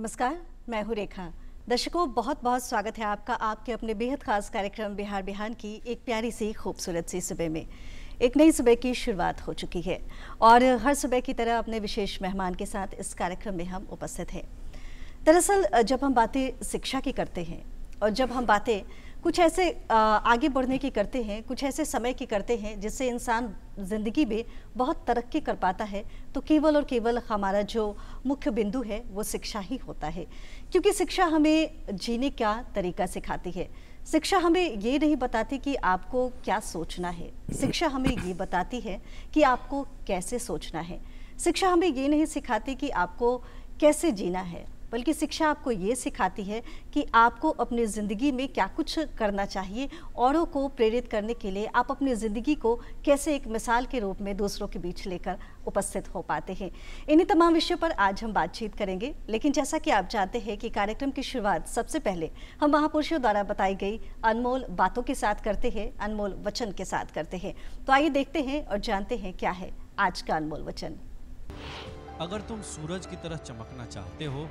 नमस्कार, मैं हूँ रेखा। दर्शकों, बहुत बहुत स्वागत है आपका आपके अपने बेहद खास कार्यक्रम बिहार बिहान की एक प्यारी सी खूबसूरत सी सुबह में। एक नई सुबह की शुरुआत हो चुकी है और हर सुबह की तरह अपने विशेष मेहमान के साथ इस कार्यक्रम में हम उपस्थित हैं। दरअसल जब हम बातें शिक्षा की करते हैं और जब हम बातें कुछ ऐसे आगे बढ़ने की करते हैं, कुछ ऐसे समय की करते हैं जिससे इंसान ज़िंदगी में बहुत तरक्की कर पाता है, तो केवल और केवल हमारा जो मुख्य बिंदु है वो शिक्षा ही होता है। क्योंकि शिक्षा हमें जीने का तरीका सिखाती है। शिक्षा हमें ये नहीं बताती कि आपको क्या सोचना है, शिक्षा हमें ये बताती है कि आपको कैसे सोचना है। शिक्षा हमें ये नहीं सिखाती कि आपको कैसे जीना है, बल्कि शिक्षा आपको ये सिखाती है कि आपको अपनी ज़िंदगी में क्या कुछ करना चाहिए। औरों को प्रेरित करने के लिए आप अपनी ज़िंदगी को कैसे एक मिसाल के रूप में दूसरों के बीच लेकर उपस्थित हो पाते हैं। इन्हीं तमाम विषयों पर आज हम बातचीत करेंगे। लेकिन जैसा कि आप जानते हैं कि कार्यक्रम की शुरुआत सबसे पहले हम महापुरुषों द्वारा बताई गई अनमोल बातों के साथ करते हैं, अनमोल वचन के साथ करते हैं। तो आइए देखते हैं और जानते हैं क्या है आज का अनमोल वचन। अगर तुम सूरज की तरह चमकना चाहते हो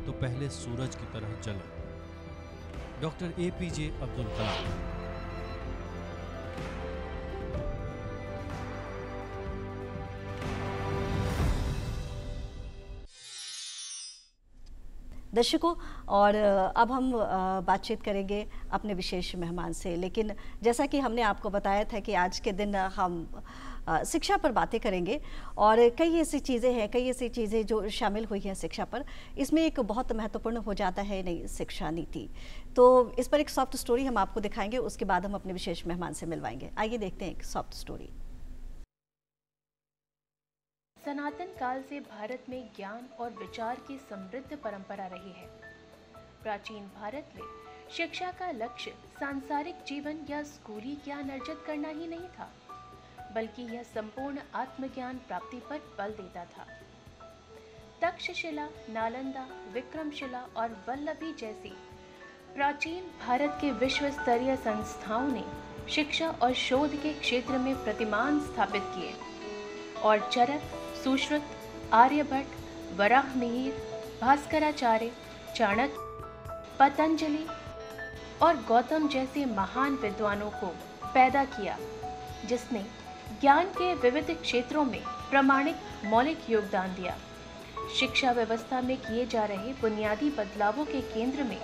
तो पहले सूरज की तरह जलो। Doctor APJ Abdul Kalam. दर्शकों, और अब हम बातचीत करेंगे अपने विशेष मेहमान से। लेकिन जैसा कि हमने आपको बताया था कि आज के दिन हम शिक्षा पर बातें करेंगे और कई ऐसी चीज़ें जो शामिल हुई हैं शिक्षा पर। इसमें एक बहुत महत्वपूर्ण हो जाता है नई शिक्षा नीति। तो इस पर एक सॉफ्ट स्टोरी हम आपको दिखाएंगे, उसके बाद हम अपने विशेष मेहमान से मिलवाएंगे। आइए देखते हैं एक सॉफ्ट स्टोरी। सनातन काल से भारत में ज्ञान और विचार की समृद्ध परंपरा रही है। प्राचीन भारत में शिक्षा का लक्ष्य सांसारिक जीवन या स्कूली ज्ञान अर्जित करना ही नहीं था, बल्कि यह संपूर्ण आत्मज्ञान प्राप्ति पर बल देता था। तक्षशिला, नालंदा, विक्रमशिला और वल्लभी जैसी प्राचीन भारत के विश्व स्तरीय संस्थाओं ने शिक्षा और शोध के क्षेत्र में प्रतिमान स्थापित किए और चरक, सुश्रुत, आर्यभट्ट, वराहमिहिर, भास्कराचार्य, चाणक्य, पतंजलि और गौतम जैसे महान विद्वानों को पैदा किया, जिसने ज्ञान के विविध क्षेत्रों में प्रामाणिक मौलिक योगदान दिया। शिक्षा व्यवस्था में किए जा रहे बुनियादी बदलावों के केंद्र में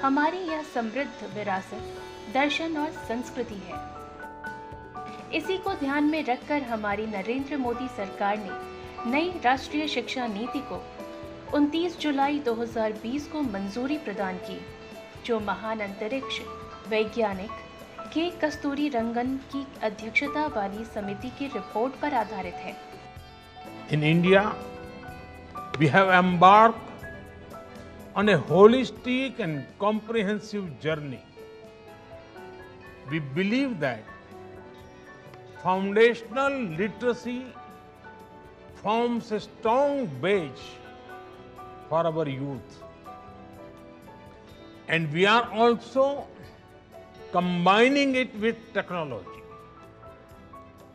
हमारी यह समृद्ध विरासत, दर्शन और संस्कृति है। इसी को ध्यान में रखकर हमारी नरेंद्र मोदी सरकार ने नई राष्ट्रीय शिक्षा नीति को 29 जुलाई 2020 को मंजूरी प्रदान की, जो महान अंतरिक्ष वैज्ञानिक के कस्तूरी रंगन की अध्यक्षता वाली समिति की रिपोर्ट पर आधारित है। In India, we have embarked on a holistic and comprehensive journey. We believe that foundational literacy forms a strong base for our youth. And we are also combining it with technology.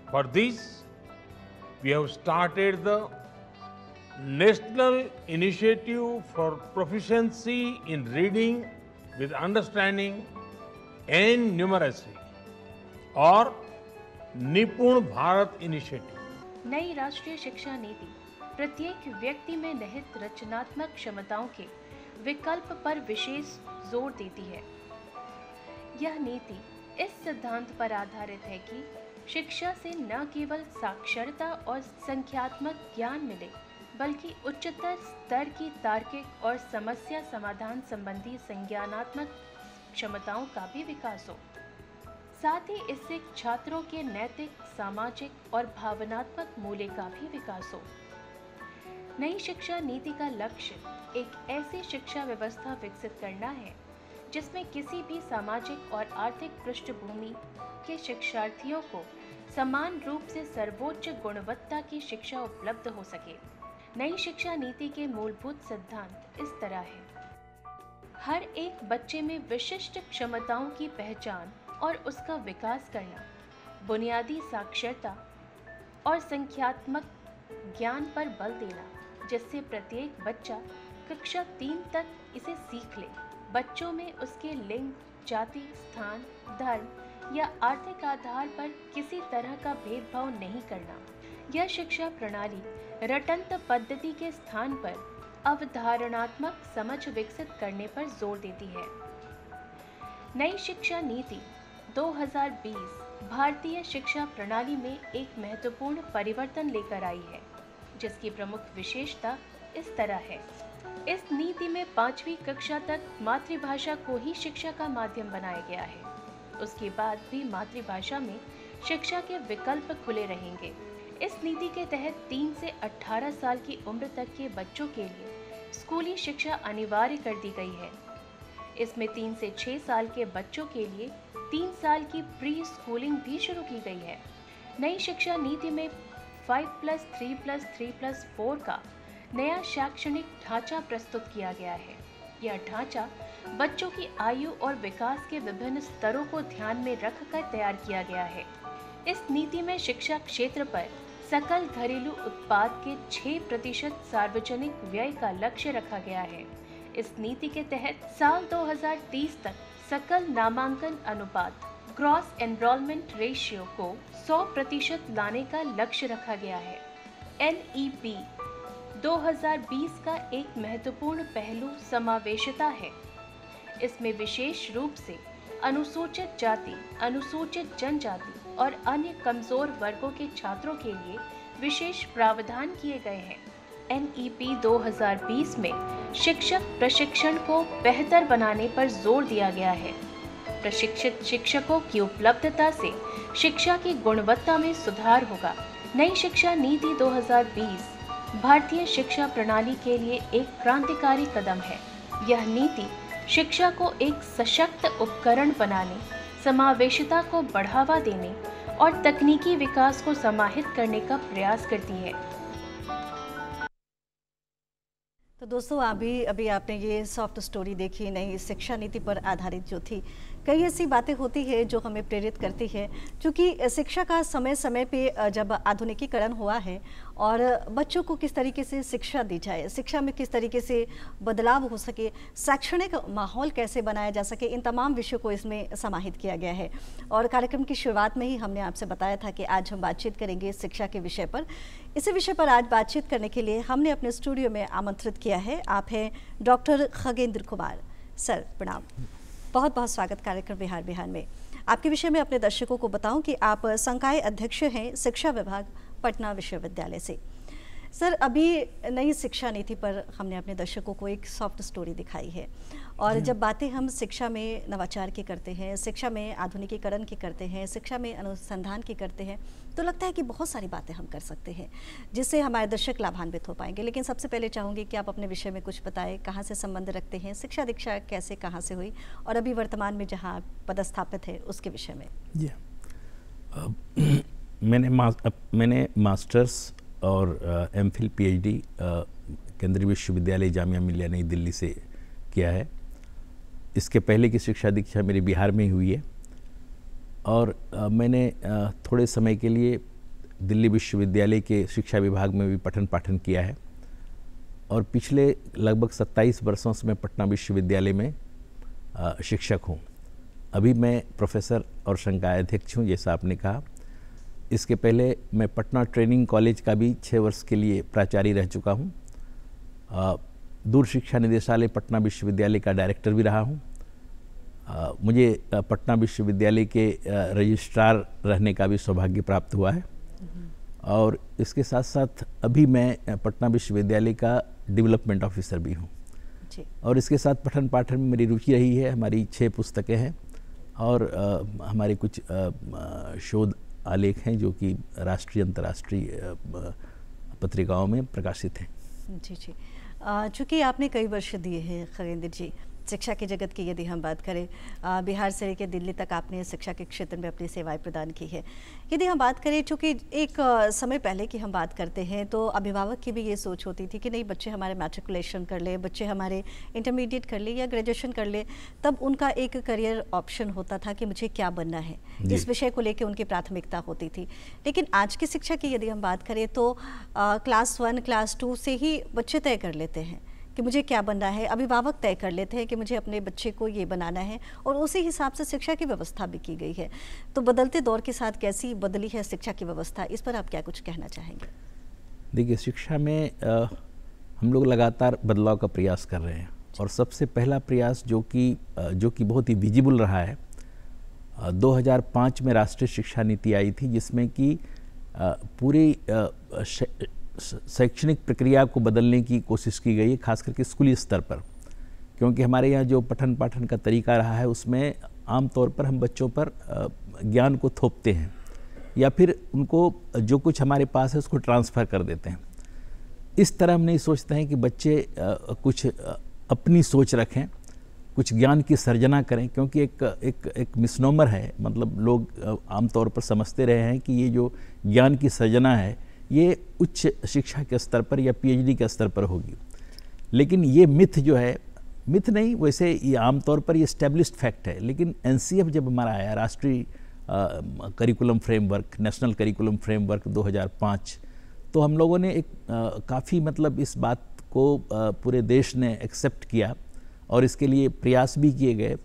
For this, we have started the National Initiative for Proficiency in Reading with Understanding and Numeracy और निपुण Bharat initiative. नई राष्ट्रीय शिक्षा नीति प्रत्येक व्यक्ति में निहित रचनात्मक क्षमताओं के विकल्प पर विशेष जोर देती है। यह नीति इस सिद्धांत पर आधारित है कि शिक्षा से न केवल साक्षरता और संख्यात्मक ज्ञान मिले, बल्कि उच्चतर स्तर की तार्किक और समस्या समाधान संबंधी संज्ञानात्मक क्षमताओं का भी विकास हो। साथ ही इससे छात्रों के नैतिक, सामाजिक और भावनात्मक मूल्य का भी विकास हो। नई शिक्षा नीति का लक्ष्य एक ऐसी शिक्षा व्यवस्था विकसित करना है जिसमें किसी भी सामाजिक और आर्थिक पृष्ठभूमि के शिक्षार्थियों को समान रूप से सर्वोच्च गुणवत्ता की शिक्षा उपलब्ध हो सके। नई शिक्षा नीति के मूलभूत सिद्धांत इस तरह है: हर एक बच्चे में विशिष्ट क्षमताओं की पहचान और उसका विकास करना, बुनियादी साक्षरता और संख्यात्मक ज्ञान पर बल देना, जिससे प्रत्येक बच्चा कक्षा 3 तक इसे सीख ले। बच्चों में उसके लिंग, जाति, स्थान, धर्म या आर्थिक आधार पर किसी तरह का भेदभाव नहीं करना। यह शिक्षा प्रणाली रटंत पद्धति के स्थान पर अवधारणात्मक समझ विकसित करने पर जोर देती है। नई शिक्षा नीति 2020 भारतीय शिक्षा प्रणाली में एक महत्वपूर्ण परिवर्तन लेकर आई है, जिसकी प्रमुख विशेषता इस तरह है। इस नीति में 5वीं कक्षा तक मातृभाषा को ही शिक्षा का माध्यम बनाया गया है। उसके बाद भी मातृभाषा में शिक्षा के विकल्प खुले रहेंगे। इस नीति के तहत 3 से 18 साल की उम्र तक के बच्चों के लिए स्कूली शिक्षा अनिवार्य कर दी गई है। इसमें 3 से 6 साल के बच्चों के लिए 3 साल की प्री स्कूलिंग भी शुरू की गई है। नई शिक्षा नीति में 5+3+3+4 का नया शैक्षणिक ढांचा प्रस्तुत किया गया है। यह ढांचा बच्चों की आयु और विकास के विभिन्न स्तरों को ध्यान में रखकर तैयार किया गया है। इस नीति में शिक्षा क्षेत्र पर सकल घरेलू उत्पाद के 6% सार्वजनिक व्यय का लक्ष्य रखा गया है। इस नीति के तहत साल 2030 तक सकल नामांकन अनुपात ग्रॉस एनरोलमेंट रेशियो को 100% लाने का लक्ष्य रखा गया है। NEP 2020 का एक महत्वपूर्ण पहलू समावेशिता है। इसमें विशेष रूप से अनुसूचित जाति, अनुसूचित जनजाति और अन्य कमजोर वर्गों के छात्रों के लिए विशेष प्रावधान किए गए हैं। NEP 2020 में शिक्षक प्रशिक्षण को बेहतर बनाने पर जोर दिया गया है। प्रशिक्षित शिक्षकों की उपलब्धता से शिक्षा की गुणवत्ता में सुधार होगा। नई शिक्षा नीति 2020 भारतीय शिक्षा प्रणाली के लिए एक क्रांतिकारी कदम है। यह नीति शिक्षा को एक सशक्त उपकरण बनाने, समावेशिता को बढ़ावा देने और तकनीकी विकास को समाहित करने का प्रयास करती है। तो दोस्तों, अभी आपने ये सॉफ्ट स्टोरी देखी नई शिक्षा नीति पर आधारित जो थी। कई ऐसी बातें होती है जो हमें प्रेरित करती है, क्योंकि शिक्षा का समय समय पे जब आधुनिकीकरण हुआ है और बच्चों को किस तरीके से शिक्षा दी जाए, शिक्षा में किस तरीके से बदलाव हो सके, शैक्षणिक माहौल कैसे बनाया जा सके, इन तमाम विषयों को इसमें समाहित किया गया है। और कार्यक्रम की शुरुआत में ही हमने आपसे बताया था कि आज हम बातचीत करेंगे शिक्षा के विषय पर। इसी विषय पर आज बातचीत करने के लिए हमने अपने स्टूडियो में आमंत्रित किया है। आप हैं डॉक्टर खगेंद्र कुमार। सर प्रणाम, बहुत बहुत स्वागत कार्यक्रम बिहार में। आपके विषय में अपने दर्शकों को बताऊं कि आप संकाय अध्यक्ष हैं शिक्षा विभाग पटना विश्वविद्यालय से। सर, अभी नई शिक्षा नीति पर हमने अपने दर्शकों को एक सॉफ्ट स्टोरी दिखाई है, और जब बातें हम शिक्षा में नवाचार की करते हैं, शिक्षा में आधुनिकीकरण की करते हैं, शिक्षा में अनुसंधान की करते हैं, तो लगता है कि बहुत सारी बातें हम कर सकते हैं जिससे हमारे दर्शक लाभान्वित हो पाएंगे। लेकिन सबसे पहले चाहूँगी कि आप अपने विषय में कुछ बताएं, कहाँ से संबंध रखते हैं, शिक्षा दीक्षा कैसे कहाँ से हुई, और अभी वर्तमान में जहाँ पदस्थापित है उसके विषय में। मैंने मास्टर्स और MPhil PhD केंद्रीय विश्वविद्यालय जामिया मिलिया नई दिल्ली से किया है। इसके पहले की शिक्षा दीक्षा मेरी बिहार में ही हुई है, और मैंने थोड़े समय के लिए दिल्ली विश्वविद्यालय के शिक्षा विभाग में भी पठन पाठन किया है, और पिछले लगभग 27 वर्षों से मैं पटना विश्वविद्यालय में शिक्षक हूँ। अभी मैं प्रोफेसर और संकाय अध्यक्ष हूँ, जैसा आपने कहा। इसके पहले मैं पटना ट्रेनिंग कॉलेज का भी 6 वर्ष के लिए प्राचार्य रह चुका हूँ। दूर शिक्षा निदेशालय पटना विश्वविद्यालय का डायरेक्टर भी रहा हूँ। मुझे पटना विश्वविद्यालय के रजिस्ट्रार रहने का भी सौभाग्य प्राप्त हुआ है, और इसके साथ साथ अभी मैं पटना विश्वविद्यालय का डेवलपमेंट ऑफिसर भी हूँ। और इसके साथ पठन पाठन में मेरी रुचि रही है। हमारी 6 पुस्तकें हैं, और हमारे कुछ शोध आलेख हैं जो कि राष्ट्रीय अंतर्राष्ट्रीय पत्रिकाओं में प्रकाशित हैं। जी। चूँकि आपने कई वर्ष दिए हैं खगेंद्र जी शिक्षा के जगत की, यदि हम बात करें बिहार से लेकर दिल्ली तक आपने शिक्षा के क्षेत्र में अपनी सेवाएं प्रदान की है। यदि हम बात करें, चूँकि एक समय पहले की हम बात करते हैं, तो अभिभावक की भी ये सोच होती थी कि नहीं, बच्चे हमारे मैट्रिकुलेशन कर ले, बच्चे हमारे इंटरमीडिएट कर ले या ग्रेजुएशन कर ले, तब उनका एक करियर ऑप्शन होता था कि मुझे क्या बनना है, इस विषय को लेकर उनकी प्राथमिकता होती थी। लेकिन आज की शिक्षा की यदि हम बात करें तो क्लास 1 क्लास 2 से ही बच्चे तय कर लेते हैं कि मुझे क्या बनना है। अभिभावक तय कर लेते हैं कि मुझे अपने बच्चे को ये बनाना है और उसी हिसाब से शिक्षा की व्यवस्था भी की गई है। तो बदलते दौर के साथ कैसी बदली है शिक्षा की व्यवस्था, इस पर आप क्या कुछ कहना चाहेंगे? देखिए, शिक्षा में हम लोग लगातार बदलाव का प्रयास कर रहे हैं और सबसे पहला प्रयास जो कि बहुत ही विजिबल रहा है, 2005 में राष्ट्रीय शिक्षा नीति आई थी, जिसमें कि पूरी शैक्षणिक प्रक्रिया को बदलने की कोशिश की गई है, खास करके स्कूली स्तर पर। क्योंकि हमारे यहाँ जो पठन पाठन का तरीका रहा है, उसमें आमतौर पर हम बच्चों पर ज्ञान को थोपते हैं या फिर उनको जो कुछ हमारे पास है उसको ट्रांसफ़र कर देते हैं। इस तरह हम नहीं सोचते हैं कि बच्चे कुछ अपनी सोच रखें, कुछ ज्ञान की सर्जना करें। क्योंकि एक मिसनोमर है, मतलब लोग आमतौर पर समझते रहे हैं कि ये जो ज्ञान की सर्जना है ये उच्च शिक्षा के स्तर पर या पीएचडी के स्तर पर होगी। लेकिन ये मिथ जो है, मिथ नहीं, वैसे ये आमतौर पर ये एस्टेब्लिश्ड फैक्ट है। लेकिन एनसीएफ जब हमारा आया, राष्ट्रीय curriculum framework, national curriculum framework 2005, तो हम लोगों ने एक काफ़ी मतलब इस बात को पूरे देश ने एक्सेप्ट किया और इसके लिए प्रयास भी किए गए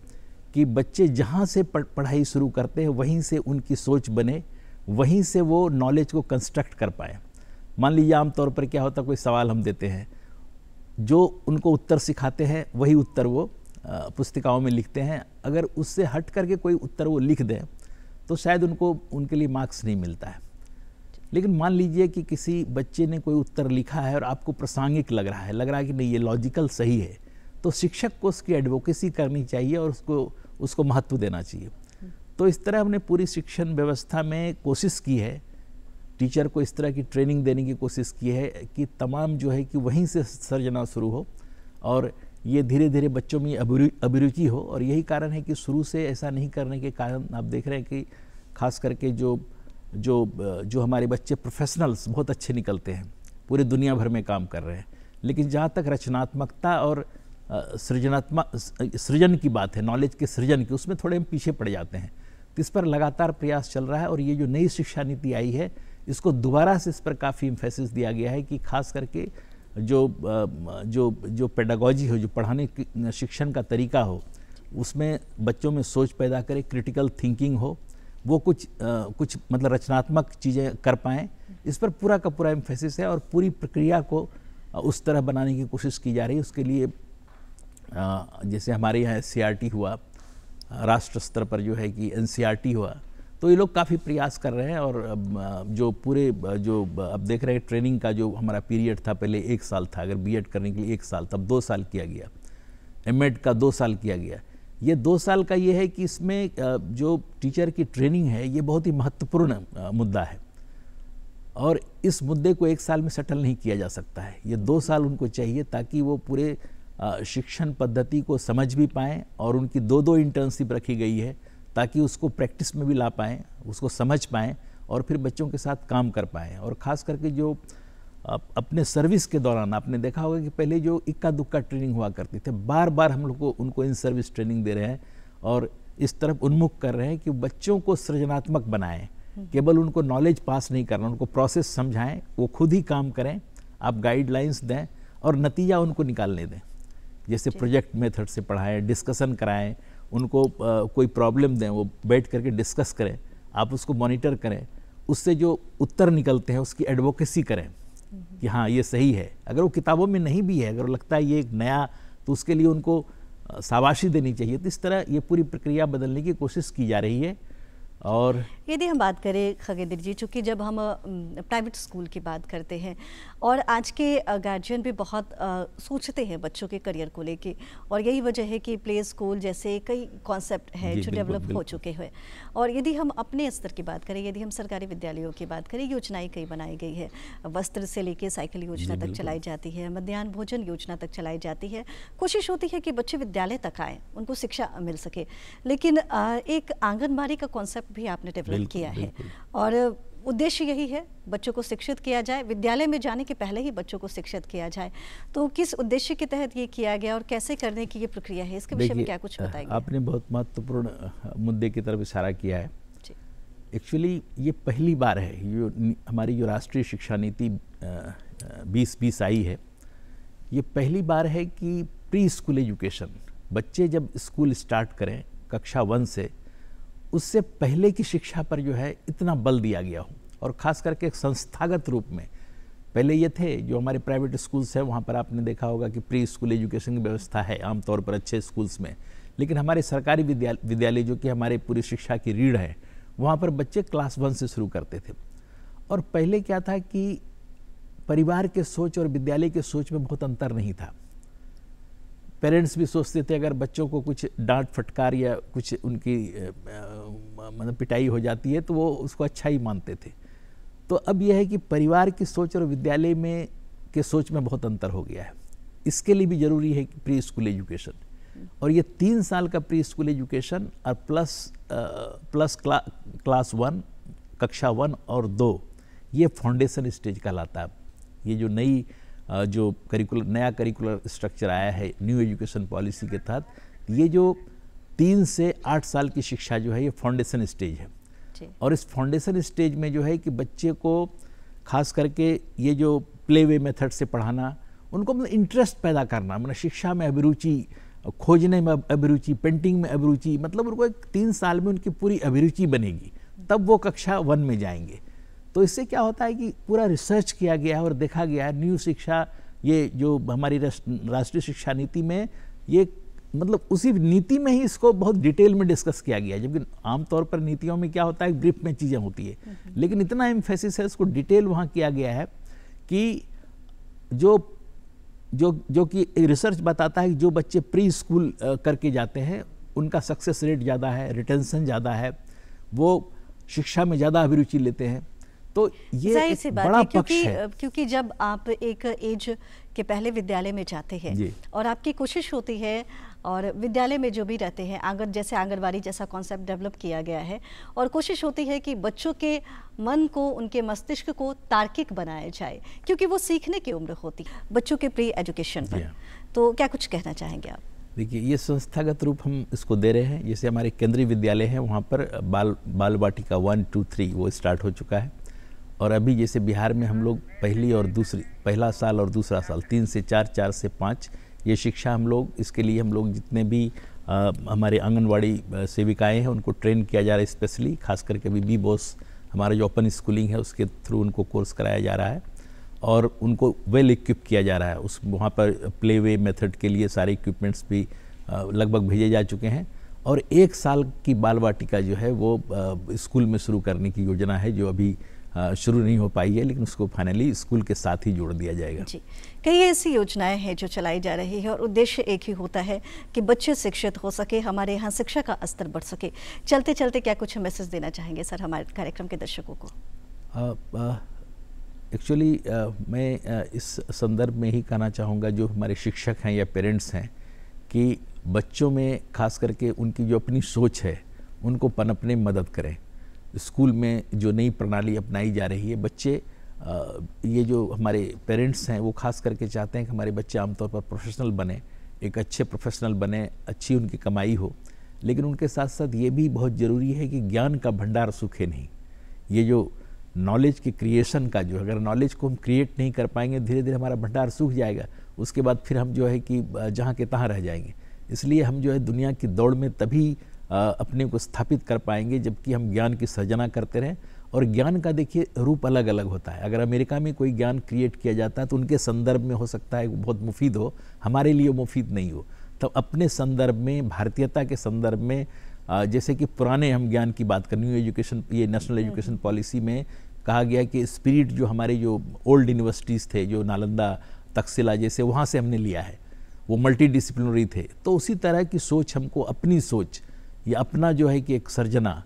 कि बच्चे जहाँ से पढ़ाई शुरू करते हैं वहीं से उनकी सोच बने, वहीं से वो नॉलेज को कंस्ट्रक्ट कर पाए। मान लीजिए आमतौर पर क्या होता है, कोई सवाल हम देते हैं, जो उनको उत्तर सिखाते हैं वही उत्तर वो पुस्तिकाओं में लिखते हैं। अगर उससे हट करके कोई उत्तर वो लिख दें तो शायद उनके लिए मार्क्स नहीं मिलता है। लेकिन मान लीजिए कि किसी बच्चे ने कोई उत्तर लिखा है और आपको प्रासंगिक लग रहा है कि नहीं ये लॉजिकल सही है, तो शिक्षक को उसकी एडवोकेसी करनी चाहिए और उसको महत्व देना चाहिए। तो इस तरह हमने पूरी शिक्षण व्यवस्था में कोशिश की है, टीचर को इस तरह की ट्रेनिंग देने की कोशिश की है कि तमाम जो है कि वहीं से सर्जना शुरू हो और ये धीरे धीरे बच्चों में अभिरुचि हो। और यही कारण है कि शुरू से ऐसा नहीं करने के कारण आप देख रहे हैं कि खास करके जो हमारे बच्चे प्रोफेशनल्स बहुत अच्छे निकलते हैं, पूरे दुनिया भर में काम कर रहे हैं। लेकिन जहाँ तक रचनात्मकता और सृजन की बात है, नॉलेज के सृजन की, उसमें थोड़े हम पीछे पड़ जाते हैं। तो इस पर लगातार प्रयास चल रहा है और ये जो नई शिक्षा नीति आई है, इसको दोबारा से इस पर काफ़ी एम्फेसिस दिया गया है कि खास करके जो पेडागॉजी हो, जो पढ़ाने की शिक्षण का तरीका हो, उसमें बच्चों में सोच पैदा करे, क्रिटिकल थिंकिंग हो, वो कुछ मतलब रचनात्मक चीज़ें कर पाएँ। इस पर पूरा का पूरा एम्फेसिस है और पूरी प्रक्रिया को उस तरह बनाने की कोशिश की जा रही है। उसके लिए जैसे हमारे यहाँ SCERT हुआ, राष्ट्र स्तर पर जो है कि NCERT हुआ, तो ये लोग काफ़ी प्रयास कर रहे हैं। और जो पूरे अब देख रहे हैं ट्रेनिंग का जो हमारा पीरियड था, पहले 1 साल था, अगर बीएड करने के लिए 1 साल, तब 2 साल किया गया, एमएड का 2 साल किया गया। ये 2 साल का ये है कि इसमें जो टीचर की ट्रेनिंग है ये बहुत ही महत्वपूर्ण मुद्दा है और इस मुद्दे को 1 साल में सेटल नहीं किया जा सकता है। ये 2 साल उनको चाहिए ताकि वो पूरे शिक्षण पद्धति को समझ भी पाएँ और उनकी 2 इंटर्नशिप रखी गई है ताकि उसको प्रैक्टिस में भी ला पाएँ, उसको समझ पाएँ और फिर बच्चों के साथ काम कर पाएँ। और ख़ास करके जो अपने सर्विस के दौरान आपने देखा होगा कि पहले जो इक्का दुक्का ट्रेनिंग हुआ करती थे, बार बार हम लोग को उनको इन सर्विस ट्रेनिंग दे रहे हैं और इस तरफ उन्मुख कर रहे हैं कि बच्चों को सृजनात्मक बनाएं। केवल उनको नॉलेज पास नहीं करना, उनको प्रोसेस समझाएं, वो खुद ही काम करें, आप गाइडलाइंस दें और नतीजा उनको निकालने दें। जैसे प्रोजेक्ट मेथड से पढ़ाएं, डिस्कशन कराएं, उनको कोई प्रॉब्लम दें, वो बैठ करके डिस्कस करें, आप उसको मॉनिटर करें, उससे जो उत्तर निकलते हैं उसकी एडवोकेसी करें कि हाँ ये सही है। अगर वो किताबों में नहीं भी है, अगर लगता है ये एक नया, तो उसके लिए उनको शाबाशी देनी चाहिए। तो इस तरह ये पूरी प्रक्रिया बदलने की कोशिश की जा रही है। और यदि हम बात करें खगेंद्र जी, चूँकि जब हम प्राइवेट स्कूल की बात करते हैं और आज के गार्जियन भी बहुत सोचते हैं बच्चों के करियर को लेके, और यही वजह है कि प्ले स्कूल जैसे कई कॉन्सेप्ट है जो डेवलप हो चुके हैं। और यदि हम अपने स्तर की बात करें, यदि हम सरकारी विद्यालयों की बात करें, योजनाएं कई बनाई गई है, वस्त्र से लेके साइकिल योजना तक चलाई जाती है, मध्याह्न भोजन योजना तक चलाई जाती है। कोशिश होती है कि बच्चे विद्यालय तक आए, उनको शिक्षा मिल सके। लेकिन एक आंगनबाड़ी का कॉन्सेप्ट भी आपने डेवलप किया है और उद्देश्य यही है बच्चों को शिक्षित किया जाए, विद्यालय में जाने के पहले ही बच्चों को शिक्षित किया जाए। तो किस उद्देश्य के तहत ये किया गया और कैसे करने की ये प्रक्रिया है, इसके विषय में क्या कुछ बताएंगे? आपने बहुत महत्वपूर्ण मुद्दे की तरफ इशारा किया है। एक्चुअली ये पहली बार है हमारी जो राष्ट्रीय शिक्षा नीति 2020 आई है, ये पहली बार है कि प्री स्कूल एजुकेशन, बच्चे जब स्कूल स्टार्ट करें कक्षा 1 से, उससे पहले की शिक्षा पर जो है इतना बल दिया गया हो, और ख़ास करके एक संस्थागत रूप में। पहले ये थे जो हमारे प्राइवेट स्कूल्स हैं, वहाँ पर आपने देखा होगा कि प्री स्कूल एजुकेशन की व्यवस्था है आमतौर पर अच्छे स्कूल्स में, लेकिन हमारे सरकारी विद्यालय जो कि हमारे पूरी शिक्षा की रीढ़ है, वहाँ पर बच्चे क्लास 1 से शुरू करते थे। और पहले क्या था कि परिवार के सोच और विद्यालय के सोच में बहुत अंतर नहीं था। पेरेंट्स भी सोचते थे अगर बच्चों को कुछ डांट फटकार या कुछ उनकी मतलब पिटाई हो जाती है तो वो उसको अच्छा ही मानते थे। तो अब यह है कि परिवार की सोच और विद्यालय में के सोच में बहुत अंतर हो गया है। इसके लिए भी ज़रूरी है कि प्री स्कूल एजुकेशन, और ये 3 साल का प्री स्कूल एजुकेशन और प्लस क्लास 1, कक्षा 1 और 2, ये फाउंडेशन स्टेज कहलाता है। ये जो जो नया करिकुलर स्ट्रक्चर आया है न्यू एजुकेशन पॉलिसी के तहत, ये जो 3 से 8 साल की शिक्षा जो है ये फाउंडेशन स्टेज है। और इस फाउंडेशन स्टेज में जो है कि बच्चे को खास करके ये जो प्ले वे मेथड से पढ़ाना, उनको मतलब इंटरेस्ट पैदा करना, मतलब शिक्षा में अभिरुचि, खोजने में अभिरुचि, पेंटिंग में अभिरुचि, मतलब उनको 3 साल में उनकी पूरी अभिरुचि बनेगी, तब वो कक्षा 1 में जाएंगे। तो इससे क्या होता है कि पूरा रिसर्च किया गया है और देखा गया है न्यू शिक्षा, ये जो हमारी राष्ट्रीय शिक्षा नीति में, ये मतलब उसी नीति में ही इसको बहुत डिटेल में डिस्कस किया गया है। जबकि आमतौर पर नीतियों में क्या होता है, ब्रीफ में चीज़ें होती है, लेकिन इतना एम्फेसिस है, इसको डिटेल वहाँ किया गया है कि जो कि रिसर्च बताता है कि जो बच्चे प्री स्कूल करके जाते हैं उनका सक्सेस रेट ज़्यादा है, रिटेंशन ज़्यादा है, वो शिक्षा में ज़्यादा अभिरुचि लेते हैं। तो ये एक बड़ा पक्ष है, क्योंकि जब आप एक एज के पहले विद्यालय में जाते हैं और आपकी कोशिश होती है, और विद्यालय में जो भी रहते हैं, जैसे आंगनवाड़ी जैसा कॉन्सेप्ट डेवलप किया गया है, और कोशिश होती है कि बच्चों के मन को, उनके मस्तिष्क को तार्किक बनाया जाए, क्योंकि वो सीखने की उम्र होती है बच्चों के प्री एजुकेशन पर। तो क्या कुछ कहना चाहेंगे आप? देखिए, ये संस्थागत रूप हम इसको दे रहे हैं। जैसे हमारे केंद्रीय विद्यालय हैं, वहाँ पर बाल वाटिका 1, 2, 3 वो स्टार्ट हो चुका है। और अभी जैसे बिहार में हम लोग पहला साल और दूसरा साल 3 से 4, 4 से 5 ये शिक्षा हम लोग, इसके लिए हम लोग जितने भी हमारे आंगनवाड़ी सेविकाएं हैं उनको ट्रेन किया जा रहा है, स्पेशली खास करके अभी BBOS हमारा जो ओपन स्कूलिंग है उसके थ्रू उनको कोर्स कराया जा रहा है, और उनको वेल इक्विप किया जा रहा है। वहाँ पर प्ले वे मेथड के लिए सारे इक्विपमेंट्स भी लगभग भेजे जा चुके हैं। और 1 साल की बाल वाटिका जो है वो स्कूल में शुरू करने की योजना है, जो अभी शुरू नहीं हो पाई है, लेकिन उसको फाइनली स्कूल के साथ ही जोड़ दिया जाएगा। जी, कई ऐसी योजनाएं हैं जो चलाई जा रही है, और उद्देश्य एक ही होता है कि बच्चे शिक्षित हो सके, हमारे यहाँ शिक्षा का स्तर बढ़ सके। चलते चलते क्या कुछ मैसेज देना चाहेंगे सर हमारे कार्यक्रम के दर्शकों को? एक्चुअली मैं इस संदर्भ में ही कहना चाहूँगा, जो हमारे शिक्षक हैं या पेरेंट्स हैं, कि बच्चों में खास करके उनकी जो अपनी सोच है उनको पनपने में मदद करें। स्कूल में जो नई प्रणाली अपनाई जा रही है, बच्चे ये जो हमारे पेरेंट्स हैं वो खास करके चाहते हैं कि हमारे बच्चे आमतौर पर प्रोफेशनल बने, एक अच्छे प्रोफेशनल बने, अच्छी उनकी कमाई हो, लेकिन उनके साथ साथ ये भी बहुत ज़रूरी है कि ज्ञान का भंडार सूखे नहीं। ये जो नॉलेज की क्रिएशन का जो, अगर नॉलेज को हम क्रिएट नहीं कर पाएंगे, धीरे धीरे हमारा भंडार सूख जाएगा, उसके बाद फिर हम जो है कि जहाँ के तहाँ रह जाएंगे। इसलिए हम जो है दुनिया की दौड़ में तभी अपने को स्थापित कर पाएंगे जबकि हम ज्ञान की सृजना करते रहें। और ज्ञान का देखिए रूप अलग अलग होता है। अगर अमेरिका में कोई ज्ञान क्रिएट किया जाता है तो उनके संदर्भ में हो सकता है बहुत मुफीद हो, हमारे लिए मुफीद नहीं हो। तो अपने संदर्भ में, भारतीयता के संदर्भ में, जैसे कि पुराने हम ज्ञान की बात करें, न्यू एजुकेशन, ये नेशनल एजुकेशन पॉलिसी में कहा गया कि स्पिरिट जो हमारे जो ओल्ड यूनिवर्सिटीज़ थे, जो नालंदा, तक्षशिला जैसे, वहाँ से हमने लिया है, वो मल्टी डिसिप्लिनरी थे। तो उसी तरह की सोच हमको, अपनी सोच या अपना जो है कि एक सर्जना,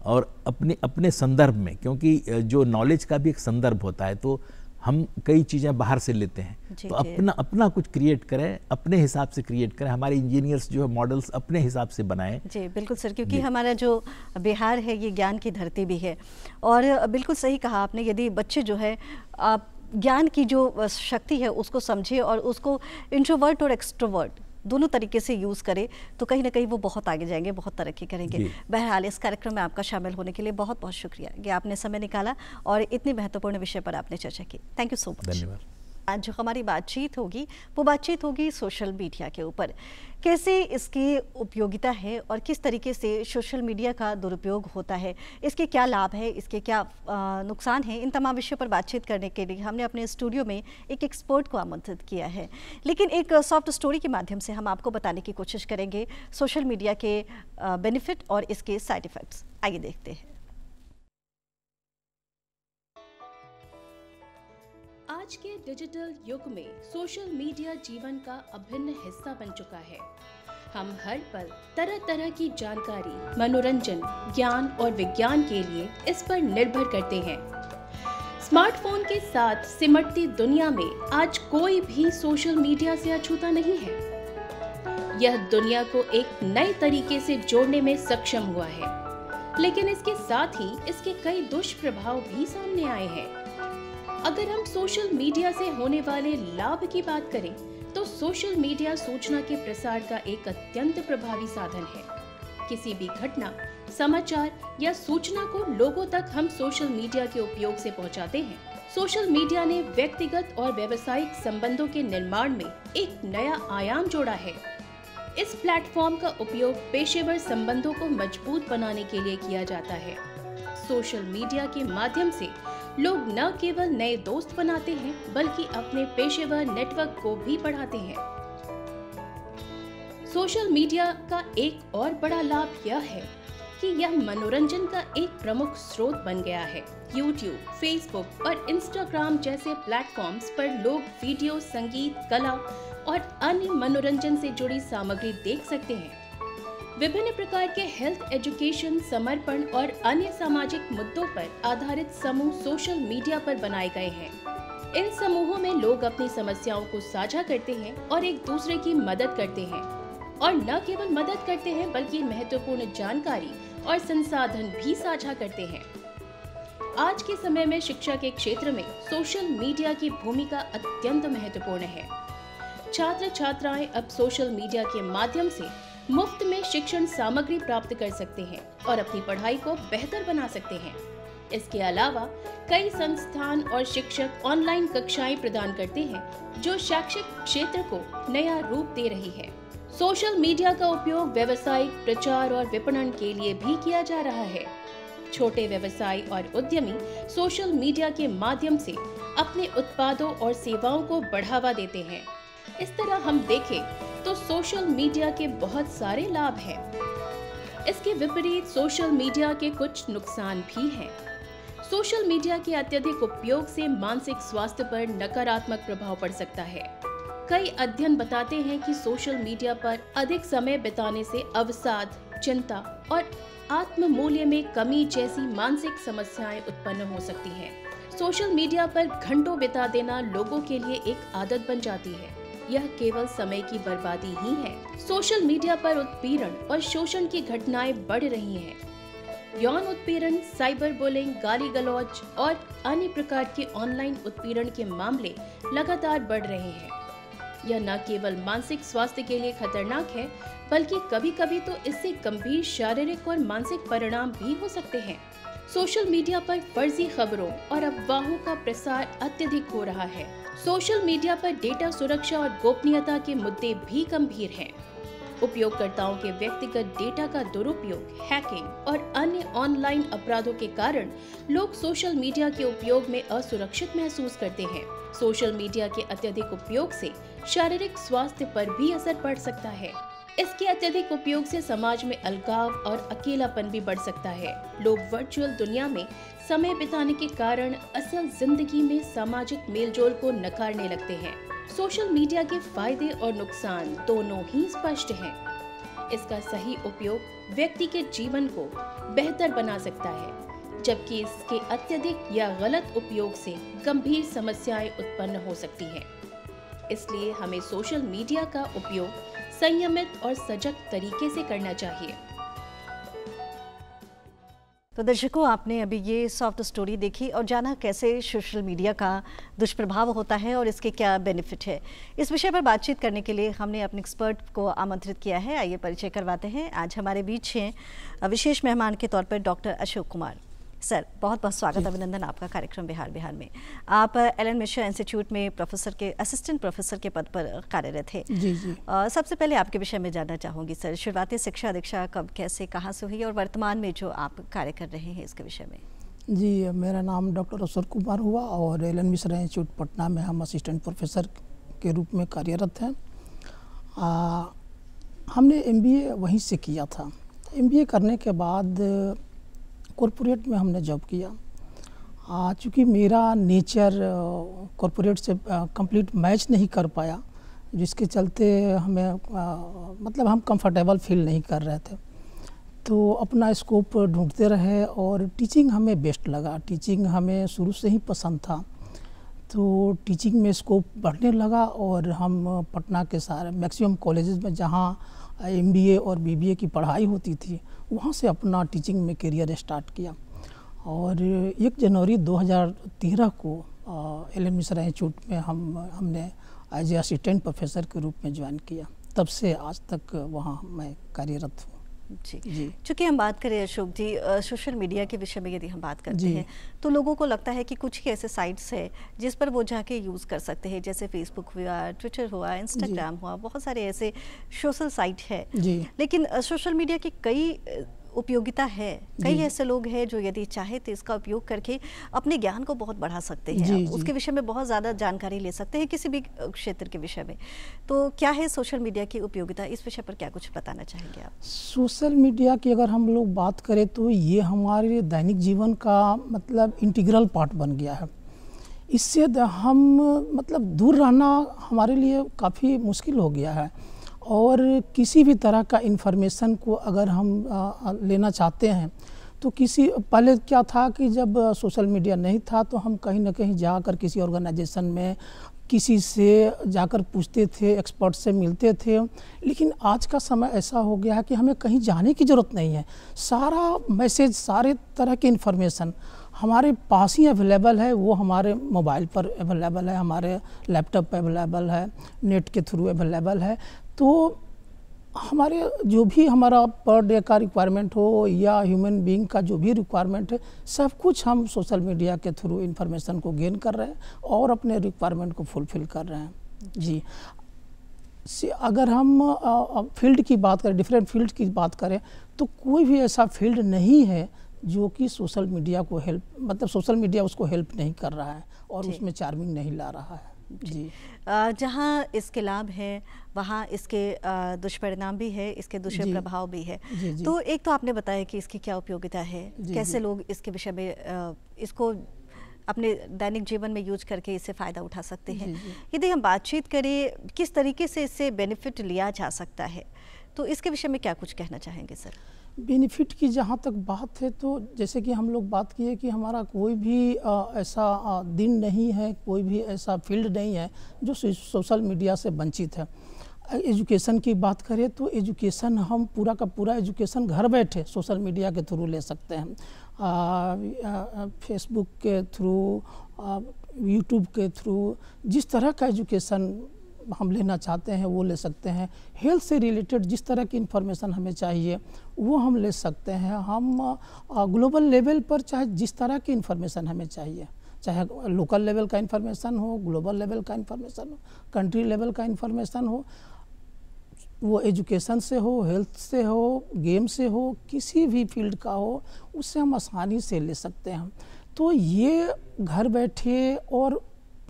और अपने संदर्भ में, क्योंकि जो नॉलेज का भी एक संदर्भ होता है, तो हम कई चीज़ें बाहर से लेते हैं, तो अपना कुछ क्रिएट करें, अपने हिसाब से क्रिएट करें। हमारे इंजीनियर्स जो है मॉडल्स अपने हिसाब से बनाएं। जी बिल्कुल सर, क्योंकि हमारा जो बिहार है ये ज्ञान की धरती भी है। और बिल्कुल सही कहा आपने, यदि बच्चे जो है आप ज्ञान की जो शक्ति है उसको समझे और उसको इंट्रोवर्ट और एक्सट्रोवर्ट दोनों तरीके से यूज़ करें, तो कहीं ना कहीं वो बहुत आगे जाएंगे, बहुत तरक्की करेंगे। बहरहाल इस कार्यक्रम में आपका शामिल होने के लिए बहुत बहुत शुक्रिया कि आपने समय निकाला और इतनी महत्वपूर्ण विषय पर आपने चर्चा की। Thank you so much. धन्यवाद। आज जो हमारी बातचीत होगी वो बातचीत होगी सोशल मीडिया के ऊपर। कैसे इसकी उपयोगिता है और किस तरीके से सोशल मीडिया का दुरुपयोग होता है, इसके क्या लाभ है, इसके क्या नुकसान है, इन तमाम विषयों पर बातचीत करने के लिए हमने अपने स्टूडियो में एक एक्सपर्ट को आमंत्रित किया है। लेकिन एक सॉफ्ट स्टोरी के माध्यम से हम आपको बताने की कोशिश करेंगे सोशल मीडिया के बेनिफिट और इसके साइड इफ़ेक्ट्स। आइए देखते हैं। आज के डिजिटल युग में सोशल मीडिया जीवन का अभिन्न हिस्सा बन चुका है। हम हर पल तरह तरह की जानकारी, मनोरंजन, ज्ञान और विज्ञान के लिए इस पर निर्भर करते हैं। स्मार्टफोन के साथ सिमटती दुनिया में आज कोई भी सोशल मीडिया से अछूता नहीं है। यह दुनिया को एक नए तरीके से जोड़ने में सक्षम हुआ है, लेकिन इसके साथ ही इसके कई दुष्प्रभाव भी सामने आए हैं। अगर हम सोशल मीडिया से होने वाले लाभ की बात करें तो सोशल मीडिया सूचना के प्रसार का एक अत्यंत प्रभावी साधन है। किसी भी घटना, समाचार या सूचना को लोगों तक हम सोशल मीडिया के उपयोग से पहुंचाते हैं। सोशल मीडिया ने व्यक्तिगत और व्यावसायिक संबंधों के निर्माण में एक नया आयाम जोड़ा है। इस प्लेटफॉर्म का उपयोग पेशेवर संबंधों को मजबूत बनाने के लिए किया जाता है। सोशल मीडिया के माध्यम से लोग न केवल नए दोस्त बनाते हैं बल्कि अपने पेशेवर नेटवर्क को भी बढ़ाते हैं। सोशल मीडिया का एक और बड़ा लाभ यह है कि यह मनोरंजन का एक प्रमुख स्रोत बन गया है। YouTube, Facebook और Instagram जैसे प्लेटफॉर्म्स पर लोग वीडियो, संगीत, कला और अन्य मनोरंजन से जुड़ी सामग्री देख सकते हैं। विभिन्न प्रकार के हेल्थ, एजुकेशन, समर्पण और अन्य सामाजिक मुद्दों पर आधारित समूह सोशल मीडिया पर बनाए गए हैं। इन समूहों में लोग अपनी समस्याओं को साझा करते हैं और एक दूसरे की मदद करते हैं, और न केवल मदद करते हैं बल्कि महत्वपूर्ण जानकारी और संसाधन भी साझा करते हैं। आज के समय में शिक्षा के क्षेत्र में सोशल मीडिया की भूमिका अत्यंत महत्वपूर्ण है। छात्र छात्राएं अब सोशल मीडिया के माध्यम से मुफ्त में शिक्षण सामग्री प्राप्त कर सकते हैं और अपनी पढ़ाई को बेहतर बना सकते हैं। इसके अलावा कई संस्थान और शिक्षक ऑनलाइन कक्षाएं प्रदान करते हैं जो शैक्षिक क्षेत्र को नया रूप दे रही है। सोशल मीडिया का उपयोग व्यवसायिक प्रचार और विपणन के लिए भी किया जा रहा है। छोटे व्यवसायी और उद्यमी सोशल मीडिया के माध्यम से अपने उत्पादों और सेवाओं को बढ़ावा देते हैं। इस तरह हम देखें तो सोशल मीडिया के बहुत सारे लाभ हैं। इसके विपरीत सोशल मीडिया के कुछ नुकसान भी हैं। सोशल मीडिया के अत्यधिक उपयोग से मानसिक स्वास्थ्य पर नकारात्मक प्रभाव पड़ सकता है। कई अध्ययन बताते हैं कि सोशल मीडिया पर अधिक समय बिताने से अवसाद, चिंता और आत्म-मूल्य में कमी जैसी मानसिक समस्याएं उत्पन्न हो सकती हैं। सोशल मीडिया पर घंटों बिता देना लोगों के लिए एक आदत बन जाती है। यह केवल समय की बर्बादी ही है। सोशल मीडिया पर उत्पीड़न और शोषण की घटनाएं बढ़ रही हैं। यौन उत्पीड़न, साइबर बुलिंग, गाली गलौज और अन्य प्रकार के ऑनलाइन उत्पीड़न के मामले लगातार बढ़ रहे हैं। यह न केवल मानसिक स्वास्थ्य के लिए खतरनाक है बल्कि कभी-कभी तो इससे गंभीर शारीरिक और मानसिक परिणाम भी हो सकते हैं। सोशल मीडिया पर फर्जी खबरों और अफवाहों का प्रसार अत्यधिक हो रहा है। सोशल मीडिया पर डेटा सुरक्षा और गोपनीयता के मुद्दे भी गंभीर हैं। उपयोगकर्ताओं के व्यक्तिगत डेटा का दुरुपयोग, हैकिंग और अन्य ऑनलाइन अपराधों के कारण लोग सोशल मीडिया के उपयोग में असुरक्षित महसूस करते हैं। सोशल मीडिया के अत्यधिक उपयोग से शारीरिक स्वास्थ्य पर भी असर पड़ सकता है। इसके अत्यधिक उपयोग से समाज में अलगाव और अकेलापन भी बढ़ सकता है। लोग वर्चुअल दुनिया में समय बिताने के कारण असल जिंदगी में सामाजिक मेलजोल को नकारने लगते हैं। सोशल मीडिया के फायदे और नुकसान दोनों ही स्पष्ट हैं। इसका सही उपयोग व्यक्ति के जीवन को बेहतर बना सकता है, जबकि इसके अत्यधिक या गलत उपयोग से गंभीर समस्याएं उत्पन्न हो सकती हैं। इसलिए हमें सोशल मीडिया का उपयोग संयमित और सजग तरीके से करना चाहिए। तो दर्शकों, आपने अभी ये सॉफ्ट स्टोरी देखी और जाना कैसे सोशल मीडिया का दुष्प्रभाव होता है और इसके क्या बेनिफिट है। इस विषय पर बातचीत करने के लिए हमने अपने एक्सपर्ट को आमंत्रित किया है। आइए परिचय करवाते हैं। आज हमारे बीच हैं विशेष मेहमान के तौर पर डॉक्टर अशोक कुमार। सर, बहुत बहुत स्वागत, अभिनंदन आपका कार्यक्रम बिहार में। आप एलन मिश्रा इंस्टीट्यूट में प्रोफेसर के असिस्टेंट प्रोफेसर के पद पर कार्यरत थे। जी जी। सबसे पहले आपके विषय में जानना चाहूँगी सर, शुरुआती शिक्षा दीक्षा कब, कैसे, कहाँ से हुई और वर्तमान में जो आप कार्य कर रहे हैं इसके विषय में। जी, मेरा नाम डॉक्टर अशोक कुमार हुआ और एलन मिश्रा इंस्टीट्यूट पटना में हम असिस्टेंट प्रोफेसर के रूप में कार्यरत हैं। हमने MBA वहीं से किया था। MBA करने के बाद कॉरपोरेट में हमने जॉब किया। चूँकि मेरा नेचर कॉरपोरेट से कंप्लीट मैच नहीं कर पाया, जिसके चलते हमें मतलब हम कंफर्टेबल फील नहीं कर रहे थे, तो अपना स्कोप ढूंढते रहे और टीचिंग हमें बेस्ट लगा। टीचिंग हमें शुरू से ही पसंद था, तो टीचिंग में स्कोप बढ़ने लगा और हम पटना के सारे मैक्सिमम कॉलेजेस में जहाँ MBA और BBA की पढ़ाई होती थी वहाँ से अपना टीचिंग में करियर स्टार्ट किया। और 1 जनवरी 2013 को एलन मिश्रा इंस्टीट्यूट में हमने एज ए असिस्टेंट प्रोफेसर के रूप में ज्वाइन किया। तब से आज तक वहाँ मैं कार्यरत हूँ। जी। चूँकि हम बात करें अशोक जी, सोशल मीडिया के विषय में यदि हम बात करते हैं तो लोगों को लगता है कि कुछ ही ऐसे साइट्स है जिस पर वो जाके यूज़ कर सकते हैं, जैसे फेसबुक हुआ, ट्विटर हुआ, इंस्टाग्राम हुआ, बहुत सारे ऐसे सोशल साइट है। लेकिन सोशल मीडिया की कई उपयोगिता है। कई ऐसे लोग हैं जो यदि चाहे तो इसका उपयोग करके अपने ज्ञान को बहुत बढ़ा सकते हैं, उसके विषय में बहुत ज़्यादा जानकारी ले सकते हैं किसी भी क्षेत्र के विषय में। तो क्या है सोशल मीडिया की उपयोगिता, इस विषय पर क्या कुछ बताना चाहेंगे आप? सोशल मीडिया की अगर हम लोग बात करें तो ये हमारे दैनिक जीवन का मतलब इंटीग्रल पार्ट बन गया है। इससे हम मतलब दूर रहना हमारे लिए काफ़ी मुश्किल हो गया है। और किसी भी तरह का इन्फॉर्मेशन को अगर हम लेना चाहते हैं तो पहले क्या था कि जब सोशल मीडिया नहीं था तो हम कहीं ना कहीं जाकर किसी ऑर्गेनाइजेशन में किसी से जाकर पूछते थे, एक्सपर्ट से मिलते थे। लेकिन आज का समय ऐसा हो गया है कि हमें कहीं जाने की ज़रूरत नहीं है। सारा मैसेज, सारे तरह के इन्फॉर्मेशन हमारे पास ही अवेलेबल है। वो हमारे मोबाइल पर अवेलेबल है, हमारे लैपटॉप पर अवेलेबल है, नेट के थ्रू अवेलेबल है। तो हमारे जो भी हमारा पर डे का रिक्वायरमेंट हो या ह्यूमन बीइंग का जो भी रिक्वायरमेंट है, सब कुछ हम सोशल मीडिया के थ्रू इन्फॉर्मेशन को गेन कर रहे हैं और अपने रिक्वायरमेंट को फुलफिल कर रहे हैं। जी, अगर हम फील्ड की बात करें, डिफरेंट फील्ड की बात करें, तो कोई भी ऐसा फील्ड नहीं है जो कि सोशल मीडिया को मतलब सोशल मीडिया उसको हेल्प नहीं कर रहा है और उसमें चार्मिंग नहीं ला रहा है। जी, जहाँ इसके लाभ हैं वहाँ इसके दुष्परिणाम भी है, इसके दुष्प्रभाव भी है। जी। तो एक तो आपने बताया कि इसकी क्या उपयोगिता है, कैसे लोग इसके विषय में इसको अपने दैनिक जीवन में यूज करके इससे फ़ायदा उठा सकते हैं। यदि हम बातचीत करें किस तरीके से इससे बेनिफिट लिया जा सकता है, तो इसके विषय में क्या कुछ कहना चाहेंगे सर? बेनिफिट की जहाँ तक बात है तो जैसे कि हम लोग बात किए कि हमारा कोई भी ऐसा दिन नहीं है, कोई भी ऐसा फील्ड नहीं है जो सोशल मीडिया से वंचित है। एजुकेशन की बात करें तो एजुकेशन हम पूरा का पूरा एजुकेशन घर बैठे सोशल मीडिया के थ्रू ले सकते हैं। फेसबुक के थ्रू, यूट्यूब के थ्रू, जिस तरह का एजुकेशन हम लेना चाहते हैं वो ले सकते हैं। हेल्थ से रिलेटेड जिस तरह की इन्फॉर्मेशन हमें चाहिए वो हम ले सकते हैं। हम ग्लोबल लेवल पर चाहे जिस तरह की इन्फॉर्मेशन हमें चाहिए, चाहे लोकल लेवल का इन्फॉर्मेशन हो, ग्लोबल लेवल का इन्फॉर्मेशन हो, कंट्री लेवल का इन्फॉर्मेशन हो, वो एजुकेशन से हो, हेल्थ से हो, गेम से हो, किसी भी फील्ड का हो, उससे हम आसानी से ले सकते हैं। तो ये घर बैठे, और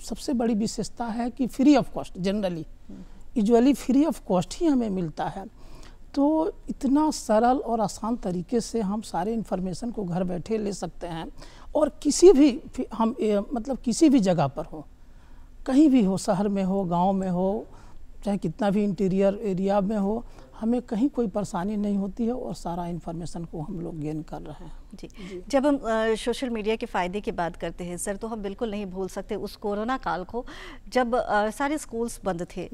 सबसे बड़ी विशेषता है कि free of cost, generally usually free of cost ही हमें मिलता है। तो इतना सरल और आसान तरीके से हम सारे इन्फॉर्मेशन को घर बैठे ले सकते हैं और किसी भी हम मतलब किसी भी जगह पर हो, कहीं भी हो, शहर में हो, गांव में हो, चाहे कितना भी इंटीरियर एरिया में हो, हमें कहीं कोई परेशानी नहीं होती है और सारा इन्फॉर्मेशन को हम लोग गेन कर रहे हैं। जी। जब हम सोशल मीडिया के फ़ायदे की बात करते हैं सर, तो हम बिल्कुल नहीं भूल सकते उस कोरोना काल को, जब सारे स्कूल्स बंद थे,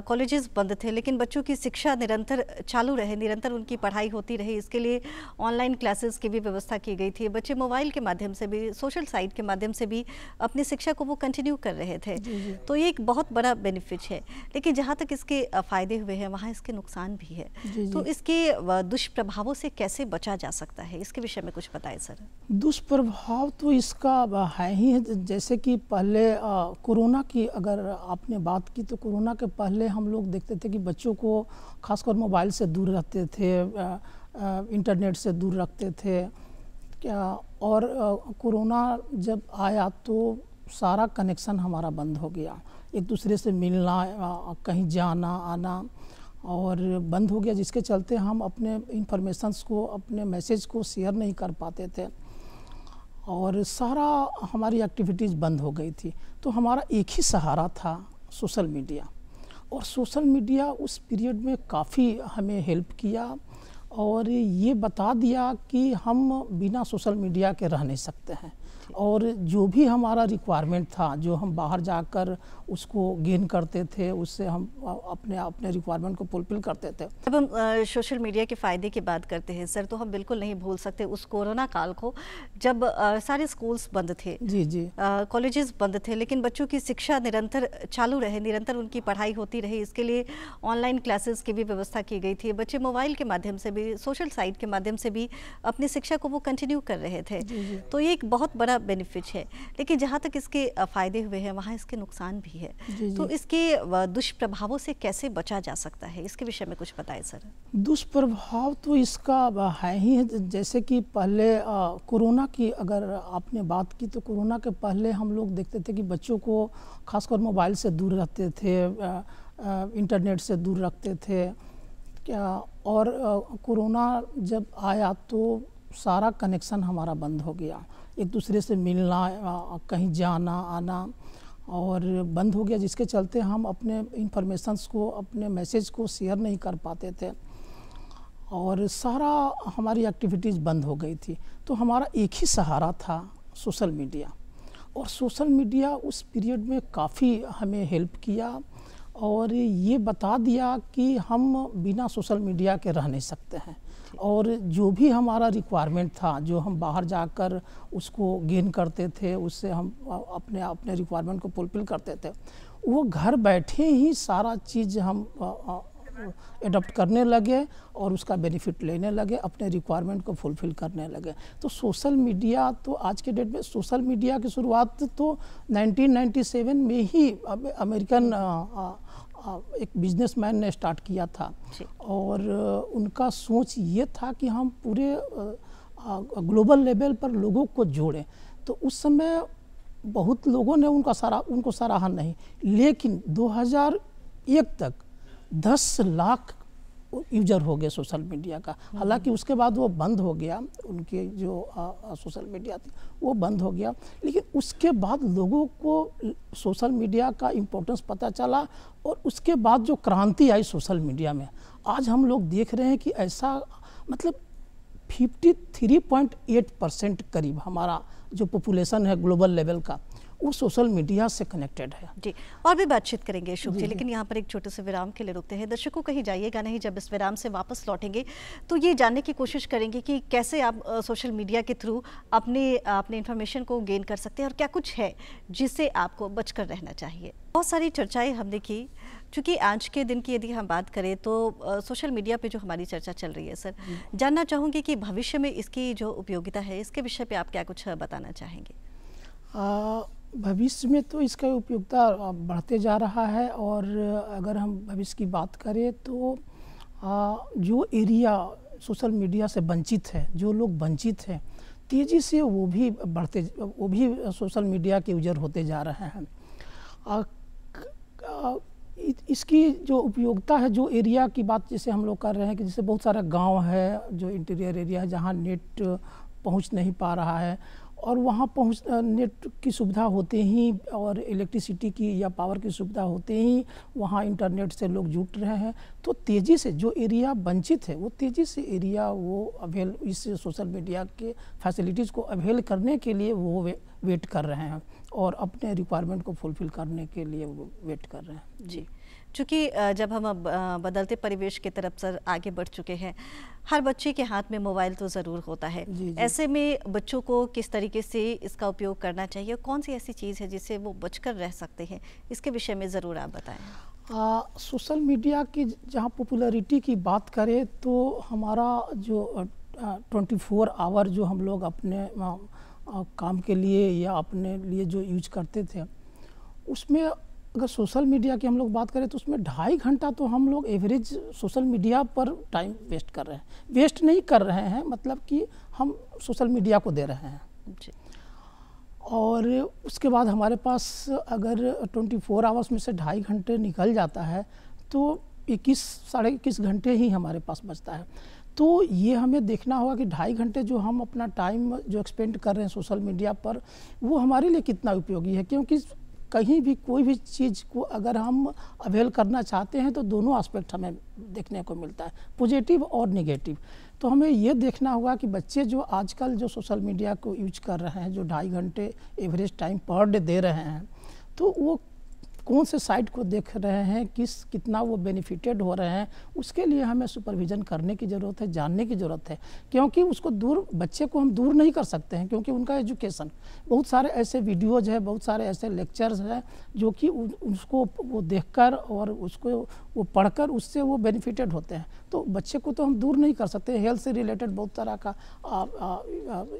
कॉलेजेस बंद थे, लेकिन बच्चों की शिक्षा निरंतर चालू रहे, निरंतर उनकी पढ़ाई होती रही। इसके लिए ऑनलाइन क्लासेस की भी व्यवस्था की गई थी। बच्चे मोबाइल के माध्यम से भी, सोशल साइट के माध्यम से भी अपनी शिक्षा को वो कंटिन्यू कर रहे थे। तो ये एक बहुत बड़ा बेनिफिट है। लेकिन जहाँ तक इसके फ़ायदे हुए हैं वहाँ इसके नुकसान नुकसान भी है। जी, तो जी। इसके दुष्प्रभावों से कैसे बचा जा सकता है, इसके विषय में कुछ बताएं सर। दुष्प्रभाव तो इसका है ही है। जैसे कि पहले कोरोना की अगर आपने बात की तो कोरोना के पहले हम लोग देखते थे कि बच्चों को खासकर मोबाइल से दूर रखते थे, इंटरनेट से दूर रखते थे क्या। और कोरोना जब आया तो सारा कनेक्शन हमारा बंद हो गया, एक दूसरे से मिलना, कहीं जाना आना और बंद हो गया, जिसके चलते हम अपने इंफॉर्मेशंस को, अपने मैसेज को शेयर नहीं कर पाते थे और सारा हमारी एक्टिविटीज़ बंद हो गई थी। तो हमारा एक ही सहारा था सोशल मीडिया, और सोशल मीडिया उस पीरियड में काफ़ी हमें हेल्प किया और ये बता दिया कि हम बिना सोशल मीडिया के रह नहीं सकते हैं। और जो भी हमारा रिक्वायरमेंट था, जो हम बाहर जाकर उसको गेन करते थे, उससे हम अपने अपने रिक्वायरमेंट को फुलफिल करते थे। जब हम सोशल मीडिया के फ़ायदे की बात करते हैं सर, तो हम बिल्कुल नहीं भूल सकते उस कोरोना काल को, जब सारे स्कूल्स बंद थे, जी जी, कॉलेजेस बंद थे, लेकिन बच्चों की शिक्षा निरंतर चालू रहे, निरंतर उनकी पढ़ाई होती रही। इसके लिए ऑनलाइन क्लासेस की भी व्यवस्था की गई थी। बच्चे मोबाइल के माध्यम से भी, सोशल साइट के माध्यम से भी अपनी शिक्षा को वो कंटिन्यू कर रहे थे। तो ये एक बहुत बड़ा बेनिफिट है। लेकिन जहाँ तक इसके फ़ायदे हुए हैं, वहाँ इसके नुकसान भी है। तो इसके दुष्प्रभावों से कैसे बचा जा सकता है, इसके विषय में कुछ बताएं सर। दुष्प्रभाव तो इसका है ही है। जैसे कि पहले कोरोना की अगर आपने बात की तो कोरोना के पहले हम लोग देखते थे कि बच्चों को खासकर मोबाइल से दूर रखते थे, इंटरनेट से दूर रखते थे क्या। और कोरोना जब आया तो सारा कनेक्शन हमारा बंद हो गया, एक दूसरे से मिलना, कहीं जाना आना और बंद हो गया, जिसके चलते हम अपने इंफॉर्मेशंस को, अपने मैसेज को शेयर नहीं कर पाते थे और सारा हमारी एक्टिविटीज़ बंद हो गई थी। तो हमारा एक ही सहारा था सोशल मीडिया, और सोशल मीडिया उस पीरियड में काफ़ी हमें हेल्प किया और ये बता दिया कि हम बिना सोशल मीडिया के रह नहीं सकते हैं। और जो भी हमारा रिक्वायरमेंट था, जो हम बाहर जाकर उसको गेन करते थे, उससे हम अपने अपने रिक्वायरमेंट को फुलफिल करते थे, वो घर बैठे ही सारा चीज़ हम एडॉप्ट करने लगे और उसका बेनिफिट लेने लगे, अपने रिक्वायरमेंट को फुलफिल करने लगे। तो सोशल मीडिया तो आज के डेट में, सोशल मीडिया की शुरुआत तो 1997 में ही अमेरिकन एक बिजनेसमैन ने स्टार्ट किया था और उनका सोच ये था कि हम पूरे ग्लोबल लेवल पर लोगों को जोड़ें। तो उस समय बहुत लोगों ने उनको सराहा नहीं, लेकिन 2001 तक 10 लाख यूजर हो गए सोशल मीडिया का। हालांकि उसके बाद वो बंद हो गया, उनके जो सोशल मीडिया थी वो बंद हो गया, लेकिन उसके बाद लोगों को सोशल मीडिया का इम्पोर्टेंस पता चला और उसके बाद जो क्रांति आई सोशल मीडिया में, आज हम लोग देख रहे हैं कि ऐसा मतलब 53.8% करीब हमारा जो पॉपुलेशन है ग्लोबल लेवल का, वो सोशल मीडिया से कनेक्टेड है। जी, और भी बातचीत करेंगे शुभ जी, लेकिन यहाँ पर एक छोटे से विराम के लिए रुकते हैं। दर्शकों कहीं जाइएगा नहीं, जब इस विराम से वापस लौटेंगे तो ये जानने की कोशिश करेंगे कि कैसे आप सोशल मीडिया के थ्रू अपने इन्फॉर्मेशन को गेन कर सकते हैं और क्या कुछ है जिससे आपको बचकर रहना चाहिए। बहुत सारी चर्चाएँ हमने की, चूँकि आज के दिन की यदि हम बात करें तो सोशल मीडिया पे जो हमारी चर्चा चल रही है सर, जानना चाहूँगी कि भविष्य में इसकी जो उपयोगिता है, इसके विषय पे आप क्या कुछ बताना चाहेंगे। भविष्य में तो इसका उपयोगिता बढ़ते जा रहा है और अगर हम भविष्य की बात करें तो जो एरिया सोशल मीडिया से वंचित है, जो लोग वंचित हैं, तेज़ी से वो भी सोशल मीडिया के यूजर होते जा रहे हैं। इसकी जो उपयोगिता है, जो एरिया की बात जैसे हम लोग कर रहे हैं कि जैसे बहुत सारा गांव है जो इंटीरियर एरिया है जहां नेट पहुंच नहीं पा रहा है, और वहाँ नेट की सुविधा होते ही और इलेक्ट्रिसिटी की या पावर की सुविधा होते ही वहाँ इंटरनेट से लोग जुड़ रहे हैं। तो तेज़ी से जो एरिया वंचित है वो तेज़ी से एरिया वो इस सोशल मीडिया के फैसिलिटीज़ को अवेल करने के लिए वो वेट कर रहे हैं और अपने रिक्वायरमेंट को फुलफ़िल करने के लिए वो वेट कर रहे हैं। जी, चूँकि जब हम बदलते परिवेश की तरफ सर आगे बढ़ चुके हैं, हर बच्चे के हाथ में मोबाइल तो ज़रूर होता है। जी। ऐसे में बच्चों को किस तरीके से इसका उपयोग करना चाहिए, कौन सी ऐसी चीज़ है जिससे वो बचकर रह सकते हैं, इसके विषय में ज़रूर आप बताएं। सोशल मीडिया की जहाँ पॉपुलैरिटी की बात करें तो हमारा जो 24 आवर जो हम लोग अपने काम के लिए या अपने लिए जो यूज करते थे, उसमें अगर सोशल मीडिया की हम लोग बात करें तो उसमें 2.5 घंटा तो हम लोग एवरेज सोशल मीडिया पर टाइम वेस्ट कर रहे हैं। वेस्ट नहीं कर रहे हैं, मतलब कि हम सोशल मीडिया को दे रहे हैं जी। और उसके बाद हमारे पास अगर 24 आवर्स में से 2.5 घंटे निकल जाता है तो 21 साढ़े 21 घंटे ही हमारे पास बचता है। तो ये हमें देखना होगा कि 2.5 घंटे जो हम अपना टाइम जो एक्सपेंड कर रहे हैं सोशल मीडिया पर, वो हमारे लिए कितना उपयोगी है। क्योंकि कहीं भी कोई भी चीज़ को अगर हम अवेल करना चाहते हैं तो दोनों एस्पेक्ट हमें देखने को मिलता है, पॉजिटिव और नेगेटिव। तो हमें ये देखना होगा कि बच्चे जो आजकल जो सोशल मीडिया को यूज कर रहे हैं, जो 2.5 घंटे average time per day they रहे हैं, तो वो कौन से साइट को देख रहे हैं, कितना वो बेनिफिटेड हो रहे हैं, उसके लिए हमें सुपरविज़न करने की ज़रूरत है, जानने की ज़रूरत है। क्योंकि उसको बच्चे को हम दूर नहीं कर सकते हैं, क्योंकि उनका एजुकेशन, बहुत सारे ऐसे वीडियोज़ हैं, बहुत सारे ऐसे लेक्चर्स हैं जो कि उसको वो देखकर और उसको वो पढ़कर उससे वो बेनिफिटेड होते हैं। तो बच्चे को तो हम दूर नहीं कर सकते। हेल्थ से रिलेटेड बहुत तरह का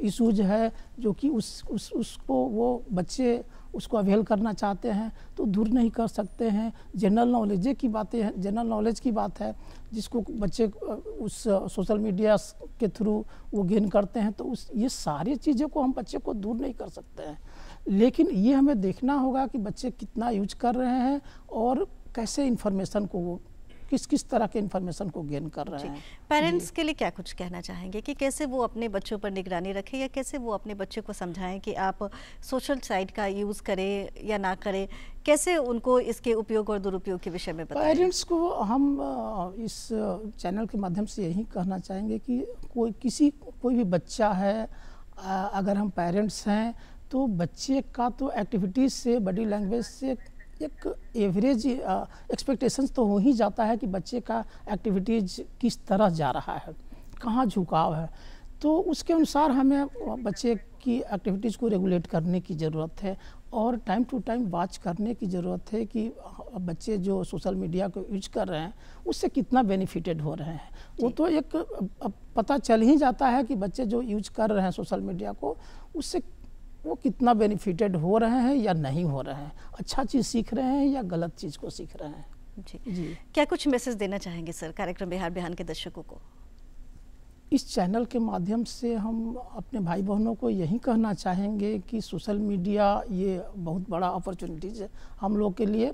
इशूज है जो कि उसको वो बच्चे उसको अवेल करना चाहते हैं तो दूर नहीं कर सकते हैं। जनरल नॉलेज की बातें हैं, जनरल नॉलेज की बात है जिसको बच्चे उस सोशल मीडिया के थ्रू वो गेन करते हैं, तो ये सारी चीज़ों को हम बच्चे को दूर नहीं कर सकते हैं। लेकिन ये हमें देखना होगा कि बच्चे कितना यूज कर रहे हैं और कैसे इन्फॉर्मेशन को वो किस तरह के इन्फॉर्मेशन को गेन कर रहे हैं। पेरेंट्स के लिए क्या कुछ कहना चाहेंगे कि कैसे वो अपने बच्चों पर निगरानी रखें या कैसे वो अपने बच्चे को समझाएं कि आप सोशल साइट का यूज़ करें या ना करें, कैसे उनको इसके उपयोग और दुरुपयोग के विषय में बताएं? पेरेंट्स को हम इस चैनल के माध्यम से यही कहना चाहेंगे कि कोई भी बच्चा है, अगर हम पेरेंट्स हैं तो बच्चे का तो एक्टिविटीज़ से, बॉडी लैंग्वेज से एक एवरेज एक्सपेक्टेशंस तो हो ही जाता है कि बच्चे का एक्टिविटीज़ किस तरह जा रहा है, कहाँ झुकाव है। तो उसके अनुसार हमें बच्चे की एक्टिविटीज़ को रेगुलेट करने की ज़रूरत है और टाइम टू टाइम वॉच करने की ज़रूरत है कि बच्चे जो सोशल मीडिया को यूज कर रहे हैं उससे कितना बेनिफिटेड हो रहे हैं। वो तो एक पता चल ही जाता है कि बच्चे जो यूज कर रहे हैं सोशल मीडिया को, उससे वो कितना बेनिफिटेड हो रहे हैं या नहीं हो रहे हैं, अच्छा चीज़ सीख रहे हैं या गलत चीज़ को सीख रहे हैं। जी। क्या कुछ मैसेज देना चाहेंगे सर कार्यक्रम बिहार बिहान के दर्शकों को? इस चैनल के माध्यम से हम अपने भाई बहनों को यही कहना चाहेंगे कि सोशल मीडिया ये बहुत बड़ा अपॉर्चुनिटीज़ है हम लोग के लिए,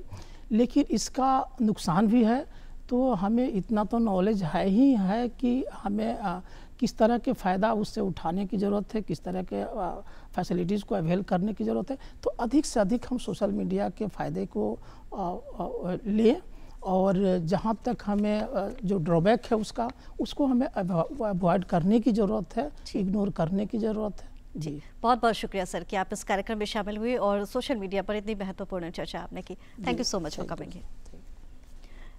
लेकिन इसका नुकसान भी है। तो हमें इतना तो नॉलेज है ही है कि हमें किस तरह के फ़ायदा उससे उठाने की ज़रूरत है, किस तरह के फैसिलिटीज़ को अवेल करने की ज़रूरत है। तो अधिक से अधिक हम सोशल मीडिया के फ़ायदे को लें और जहाँ तक हमें जो ड्रॉबैक है उसको हमें अवॉइड करने की ज़रूरत है, इग्नोर करने की ज़रूरत है। जी, बहुत बहुत शुक्रिया सर कि आप इस कार्यक्रम में शामिल हुए और सोशल मीडिया पर इतनी महत्वपूर्ण चर्चा आपने की। Thank you so much for coming here.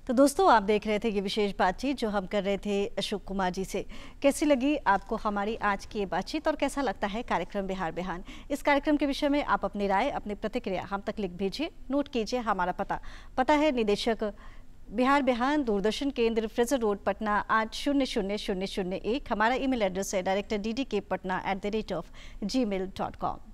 तो दोस्तों, आप देख रहे थे ये विशेष बातचीत जो हम कर रहे थे अशोक कुमार जी से। कैसी लगी आपको हमारी आज की ये बातचीत और कैसा लगता है कार्यक्रम बिहार बिहान? इस कार्यक्रम के विषय में आप अपनी राय, अपनी प्रतिक्रिया हम तक लिख भेजिए। नोट कीजिए हमारा पता है निदेशक बिहार बिहान, दूरदर्शन केंद्र, फ्रेजर रोड, पटना 800001। हमारा ईमेल एड्रेस है director.ddkpatna@gmail.com।